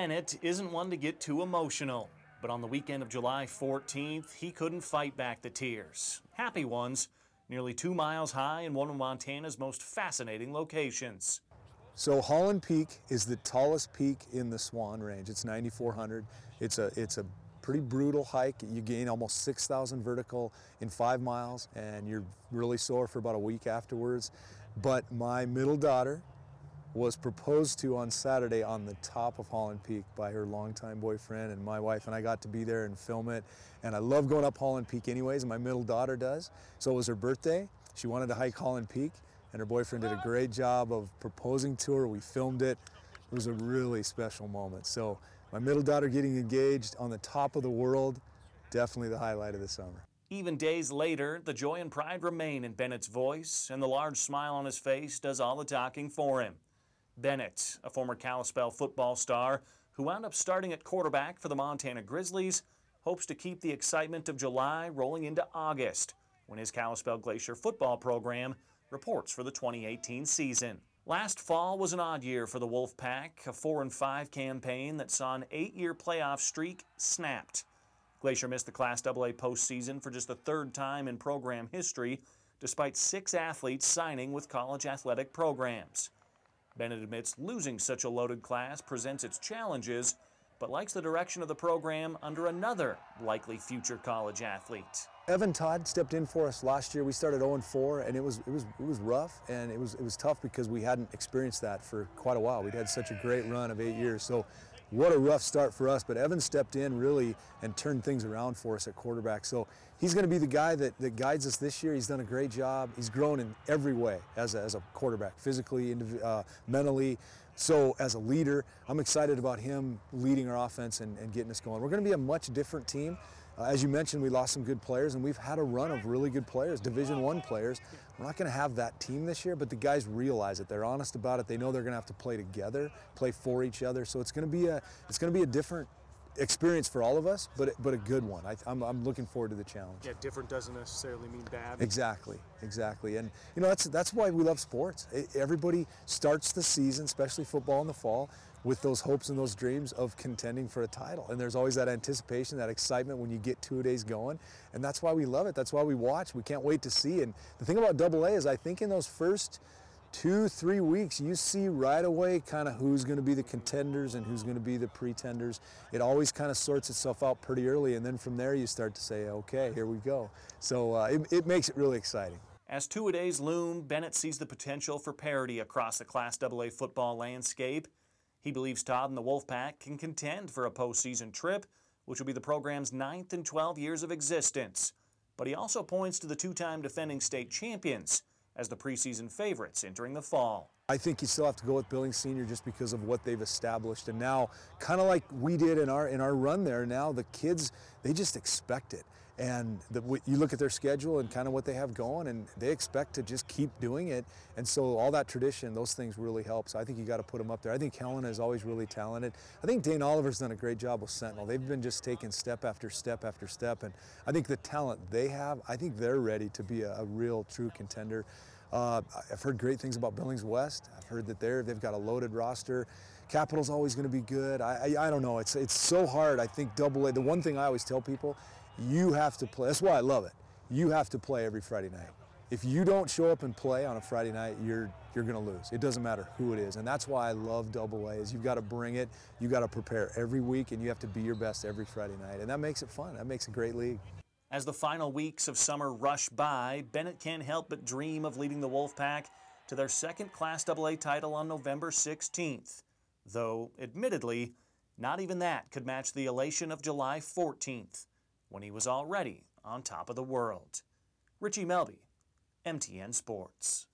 Bennett isn't one to get too emotional, but on the weekend of July 14th, he couldn't fight back the tears. Happy ones, nearly 2 miles high in one of Montana's most fascinating locations. So Holland Peak is the tallest peak in the Swan Range. It's 9,400. It's a pretty brutal hike. You gain almost 6,000 vertical in 5 miles, and you're really sore for about a week afterwards. But my middle daughter was proposed to on Saturday on the top of Holland Peak by her longtime boyfriend, and my wife and I got to be there and film it. And I love going up Holland Peak anyways, and my middle daughter does. So it was her birthday. She wanted to hike Holland Peak, and her boyfriend did a great job of proposing to her. We filmed it. It was a really special moment. So my middle daughter getting engaged on the top of the world, definitely the highlight of the summer. Even days later, the joy and pride remain in Bennett's voice, and the large smile on his face does all the talking for him. Bennett, a former Kalispell football star who wound up starting at quarterback for the Montana Grizzlies, hopes to keep the excitement of July rolling into August, when his Kalispell Glacier football program reports for the 2018 season. Last fall was an odd year for the Wolfpack, a 4-5 campaign that saw an 8-year playoff streak snapped. Glacier missed the Class AA postseason for just the 3rd time in program history, despite 6 athletes signing with college athletic programs. Bennett admits losing such a loaded class presents its challenges, but likes the direction of the program under another likely future college athlete. Evan Todd stepped in for us last year. We started 0-4, and it was rough, and it was tough because we hadn't experienced that for quite a while. We'd had such a great run of 8 years, so what a rough start for us. But Evan stepped in really and turned things around for us at quarterback. So he's going to be the guy that guides us this year. He's done a great job. He's grown in every way as a quarterback, physically, mentally. So as a leader, I'm excited about him leading our offense and getting us going. We're going to be a much different team. As you mentioned, we lost some good players, and we've had a run of really good players, Division I players. We're not going to have that team this year, but the guys realize it. They're honest about it. They know they're going to have to play together, play for each other. So it's going to be a different experience for all of us, but a good one. I'm looking forward to the challenge. Yeah, different doesn't necessarily mean bad. Exactly. And you know, that's why we love sports. Everybody starts the season, especially football in the fall, with those hopes and those dreams of contending for a title. And there's always that anticipation, that excitement when you get 2 days going. And that's why we love it. That's why we watch. We can't wait to see. And the thing about AA is I think in those first 2-3 weeks, you see right away kind of who's going to be the contenders and who's going to be the pretenders. It always kind of sorts itself out pretty early, and then from there you start to say, okay, here we go. So it makes it really exciting. As two-a-days loom, Bennett sees the potential for parity across the Class AA football landscape. He believes Todd and the Wolfpack can contend for a postseason trip, which will be the program's 9th in 12 years of existence. But he also points to the 2-time defending state champions as the preseason favorites entering the fall. I think you still have to go with Billings Senior just because of what they've established. And now, kind of like we did in our run there, now the kids, they just expect it. And you look at their schedule and kind of what they have going, and they expect to just keep doing it. And so all that tradition, those things really help. So I think you got to put them up there. I think Helena is always really talented. I think Dane Oliver's done a great job with Sentinel. They've been just taking step after step after step. And I think the talent they have, I think they're ready to be a real, true contender. I've heard great things about Billings West. I've heard that they've got a loaded roster. Capital's always going to be good. I don't know. It's so hard. I think AA, the one thing I always tell people, you have to play. That's why I love it. You have to play every Friday night. If you don't show up and play on a Friday night, you're going to lose. It doesn't matter who it is. And that's why I love AA, is you've got to bring it. You got to prepare every week, and you have to be your best every Friday night. And that makes it fun. That makes a great league. As the final weeks of summer rush by, Bennett can't help but dream of leading the Wolfpack to their 2nd Class AA title on November 16th. Though, admittedly, not even that could match the elation of July 14th, when he was already on top of the world. Richie Melby, MTN Sports.